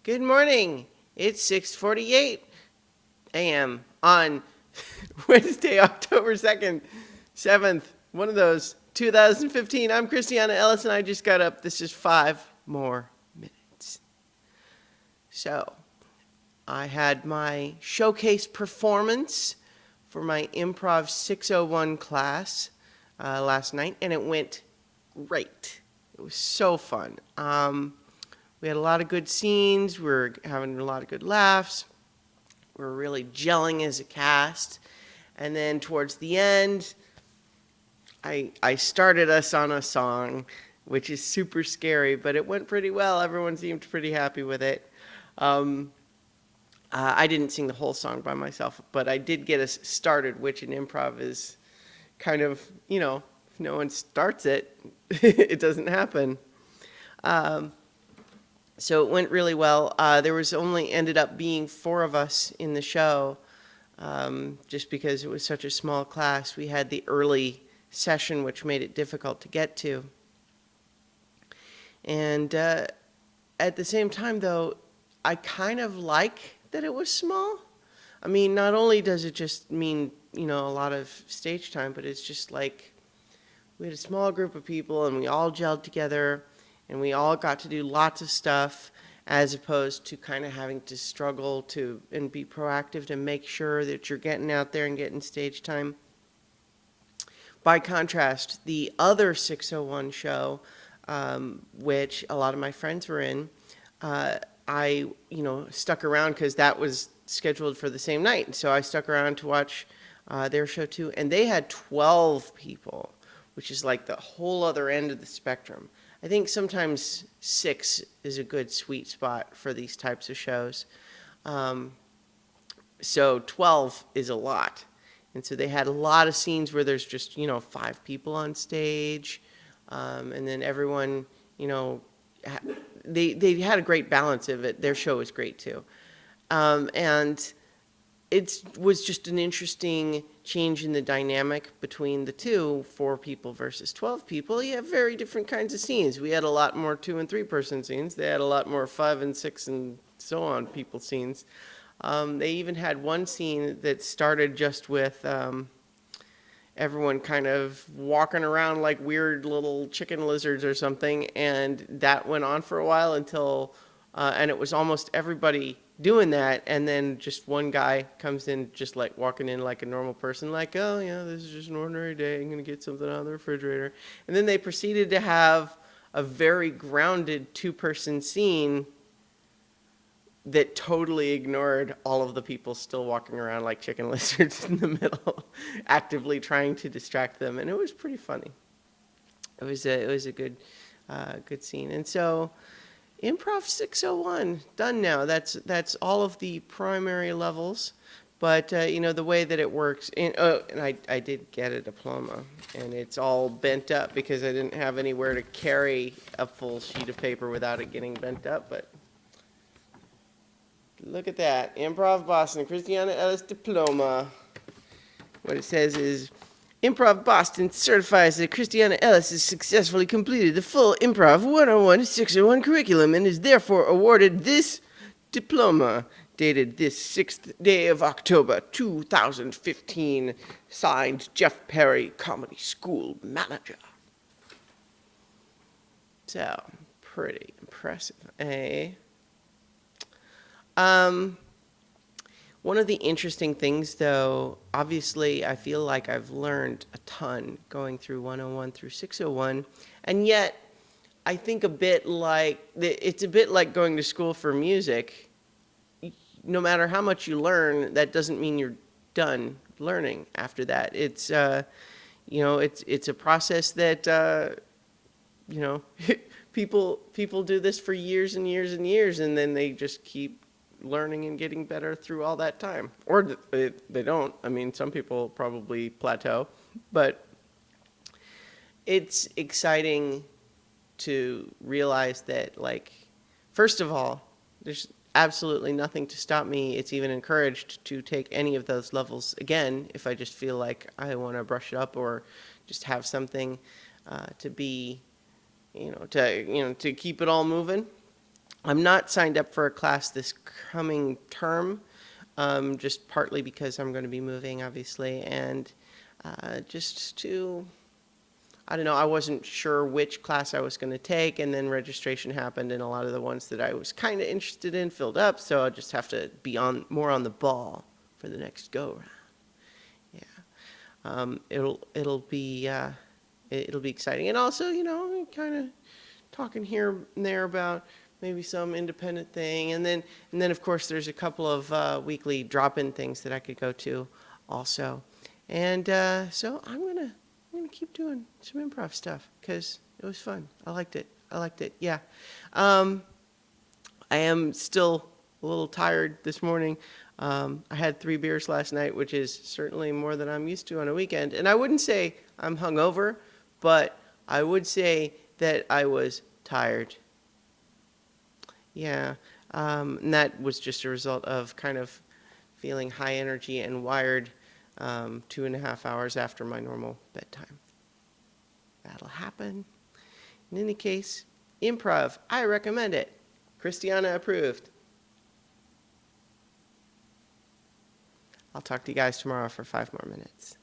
Good morning. It's 6:48 a.m. on Wednesday, October 2nd, 7th, one of those, 2015. I'm Christiana Ellis, and I just got up. This is 5 more minutes. So, I had my showcase performance for my Improv 601 class last night, and it went great. It was so fun. We had a lot of good scenes. We were having a lot of good laughs. We were really gelling as a cast. And then towards the end, I started us on a song, which is super scary, but it went pretty well. Everyone seemed pretty happy with it. I didn't sing the whole song by myself, but I did get us started, which in improv is kind of, if no one starts it, it doesn't happen. So it went really well. There was only ended up being 4 of us in the show, just because it was such a small class. We had the early session, which made it difficult to get to. And at the same time, though, I kind of like that it was small. I mean, not only does it just mean, a lot of stage time, but it's just like we had a small group of people and we all gelled together. And we all got to do lots of stuff as opposed to kind of having to struggle to and be proactive to make sure that you're getting out there and getting stage time. By contrast, the other 601 show, which a lot of my friends were in, I stuck around because that was scheduled for the same night. So I stuck around to watch their show too. And they had 12 people, which is like the whole other end of the spectrum. I think sometimes 6 is a good sweet spot for these types of shows. So 12 is a lot. And so they had a lot of scenes where there's just, 5 people on stage. And then everyone, they had a great balance of it. Their show was great too. And it was just an interesting change in the dynamic between the two, 4 people versus 12 people. You have very different kinds of scenes. We had a lot more 2 and 3 person scenes. They had a lot more 5 and 6 and so on people scenes. They even had one scene that started just with everyone kind of walking around like weird little chicken lizards or something, and that went on for a while until, and it was almost everybody doing that, and then just one guy comes in just like walking in like a normal person, like, oh yeah, this is just an ordinary day, I'm gonna get something out of the refrigerator. And then they proceeded to have a very grounded 2-person scene that totally ignored all of the people still walking around like chicken lizards in the middle, actively trying to distract them, and it was pretty funny. It was a good scene. And so Improv 601, done now. That's all of the primary levels. But, the way that it works, and I did get a diploma, and it's all bent up because I didn't have anywhere to carry a full sheet of paper without it getting bent up. But look at that. Improv Boston, Christiana Ellis diploma. What it says is, Improv Boston certifies that Christiana Ellis has successfully completed the full Improv 101 601 curriculum and is therefore awarded this diploma, dated this 6th day of October 2015, signed Jeff Perry, Comedy School Manager. So, pretty impressive, eh? One of the interesting things, though, obviously, I feel like I've learned a ton going through 101 through 601, and yet I think it's a bit like going to school for music. No matter how much you learn, that doesn't mean you're done learning after that. It's it's a process that people do this for years and years and years, and then they just keep learning and getting better through all that time. Or they don't. I mean, some people probably plateau. But it's exciting to realize that, like, first of all, there's absolutely nothing to stop me. It's even encouraged to take any of those levels again if I just feel like I want to brush it up or just have something to be, to keep it all moving. I'm not signed up for a class this coming term, just partly because I'm going to be moving, obviously, and just to, I don't know, I wasn't sure which class I was going to take, and then registration happened, and a lot of the ones that I was kind of interested in filled up, so I'll just have to be more on the ball for the next go round. Yeah, it'll be exciting, and also, kind of talking here and there about maybe some independent thing, and then of course there's a couple of weekly drop-in things that I could go to, also, and so I'm gonna keep doing some improv stuff because it was fun. I liked it. Yeah. Um, I am still a little tired this morning. I had 3 beers last night, which is certainly more than I'm used to on a weekend. And I wouldn't say I'm hungover, but I would say that I was tired. Yeah. And that was just a result of kind of feeling high energy and wired 2.5 hours after my normal bedtime. That'll happen. In any case, improv, I recommend it. Christiana approved. I'll talk to you guys tomorrow for 5 more minutes.